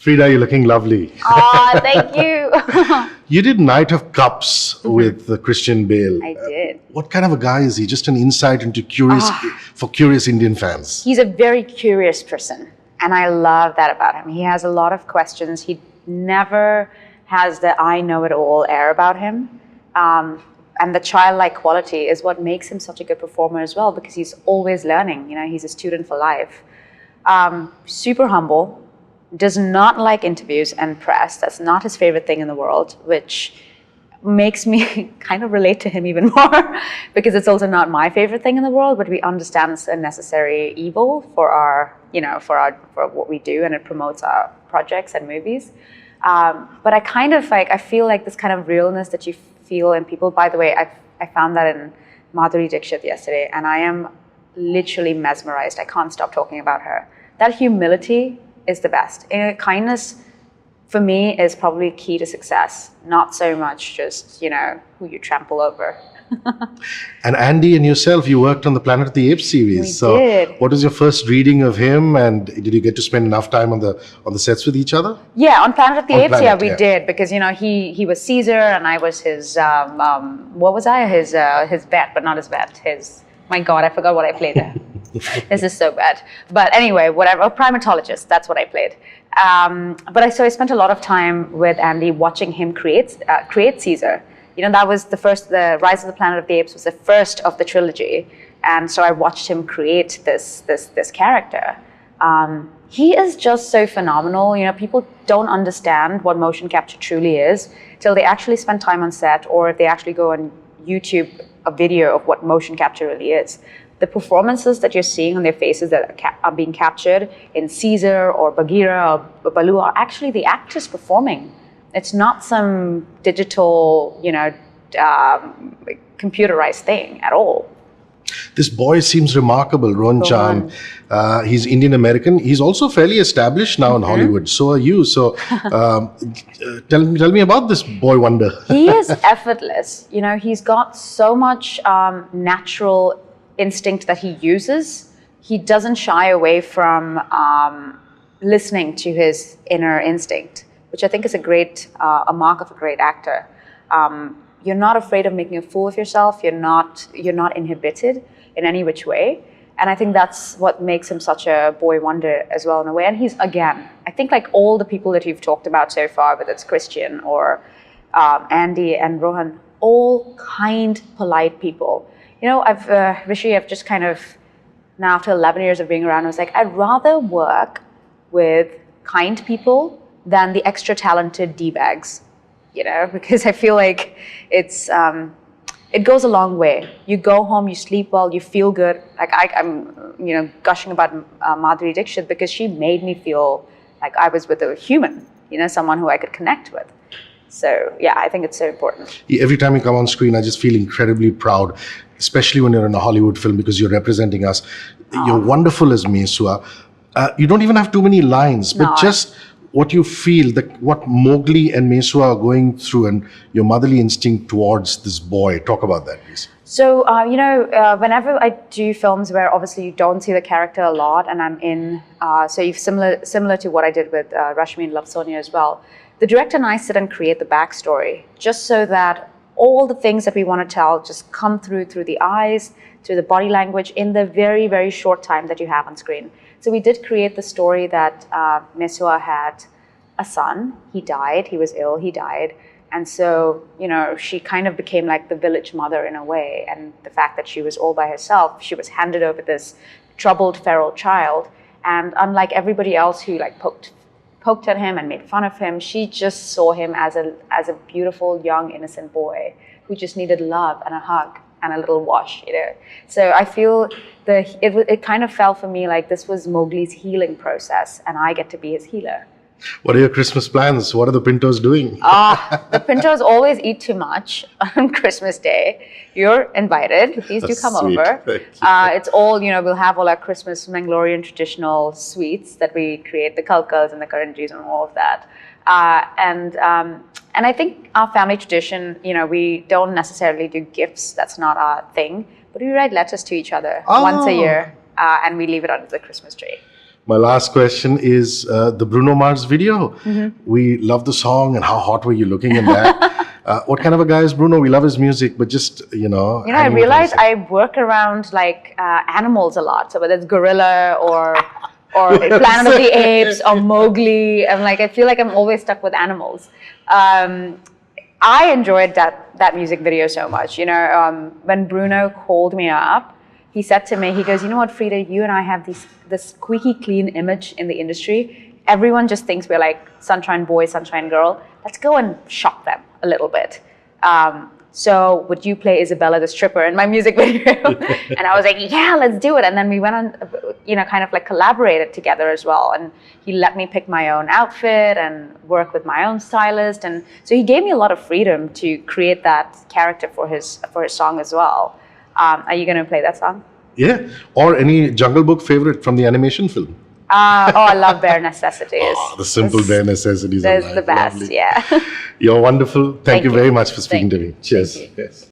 Freida, you're looking lovely. Oh, thank you. You did Knight of Cups with Christian Bale. I did. What kind of a guy is he? Just an insight into for curious Indian fans. He's a very curious person, and I love that about him. He has a lot of questions. He never has the I know it all air about him. And the childlike quality is what makes him such a good performer as well, because he's always learning. You know, he's a student for life. Super humble. Does not like interviews and press. That's not his favorite thing in the world, which makes me kind of relate to him even more, because it's also not my favorite thing in the world, but we understand it's a necessary evil for our, for what we do, and it promotes our projects and movies. But I kind of I feel like this kind of realness that you feel in people. By the way, I found that in Madhuri Dixit yesterday, and I am literally mesmerized. I can't stop talking about her. That humility is the best. Kindness, for me, is probably key to success. Not so much just, who you trample over. And Andy and yourself, you worked on the Planet of the Apes series. We did. What was your first reading of him, and did you get to spend enough time on the sets with each other? Yeah, on Planet of the Apes, we did, because he was Caesar and I was his what was I? His vet, but not his vet. My God, I forgot what I played there. This is so bad. But anyway, whatever, primatologist, that's what I played. So I spent a lot of time with Andy watching him create Caesar. That was the Rise of the Planet of the Apes was the first of the trilogy. And so I watched him create this character. He is just so phenomenal. People don't understand what motion capture truly is till they actually spend time on set, or if they actually go on YouTube a video of what motion capture really is. The performances that you're seeing on their faces that are being captured in Caesar or Bagheera or Baloo are actually the actors performing. It's not some digital, computerized thing at all. This boy seems remarkable, Rohan. He's Indian American. He's also fairly established now in Hollywood. So are you. So tell me about this boy wonder. He is effortless. He's got so much natural instinct that he uses. He doesn't shy away from listening to his inner instinct, which I think is a mark of a great actor. You're not afraid of making a fool of yourself. You're not inhibited in any which way. And I think that's what makes him such a boy wonder as well, in a way. And he's, again, I think like all the people that you've talked about so far, whether it's Christian or Andy and Rohan, all kind, polite people. Hrishi, I've just kind of, now after 11 years of being around, I was like, I'd rather work with kind people than the extra talented D-bags, because I feel like it goes a long way. You go home, you sleep well, you feel good. Like I'm gushing about Madhuri Dixit because she made me feel like I was with a human, someone who I could connect with. So yeah, I think it's so important. Every time you come on screen, I just feel incredibly proud, especially when you're in a Hollywood film, because you're representing us. You're wonderful as Mesua. You don't even have too many lines, but just what you feel, what Mowgli and Mesua are going through, and your motherly instinct towards this boy. Talk about that, please. So, whenever I do films where obviously you don't see the character a lot, and I'm in, similar to what I did with Rashmi and Love Sonia as well, the director and I sit and create the backstory, just so that all the things that we want to tell just come through the eyes, through the body language, in the very, very short time that you have on screen. So we did create the story that Mesua had a son. He died. He was ill. He died. And so, she kind of became like the village mother in a way. And the fact that she was all by herself, she was handed over this troubled feral child. And unlike everybody else who like poked at him and made fun of him, she just saw him as a beautiful, young, innocent boy who just needed love and a hug and a little wash, So I feel it kind of felt for me like this was Mowgli's healing process, and I get to be his healer. What are your Christmas plans? What are the Pintos doing? The Pintos always eat too much on Christmas Day. You're invited. Please do come over. It's all, we'll have all our Christmas Mangalorean traditional sweets that we create, the kalkas and the karanjis and all of that. And I think our family tradition, we don't necessarily do gifts. That's not our thing. But we write letters to each other once a year, and we leave it under the Christmas tree. My last question is the Bruno Mars video. We love the song, and how hot were you looking in that? What kind of a guy is Bruno? We love his music, but just, I realize I work around like animals a lot. So whether it's gorilla or Planet of the Apes or Mowgli, I feel like I'm always stuck with animals. I enjoyed that music video so much. When Bruno called me up, he said to me, he goes, "You know what, Freida, you and I have this squeaky clean image in the industry. Everyone just thinks we're like sunshine boy, sunshine girl. Let's go and shock them a little bit. So would you play Isabella the stripper in my music video?" And I was like, "Yeah, let's do it." And then we went on, kind of like collaborated together as well. And he let me pick my own outfit and work with my own stylist. And so he gave me a lot of freedom to create that character for his song as well. Are you going to play that song? Yeah. Or any Jungle Book favorite from the animation film? I love Bare Necessities. The simple Bare Necessities. That's the best, Lovely. yeah. You're wonderful. Thank you very much for speaking to me. Cheers. Yes.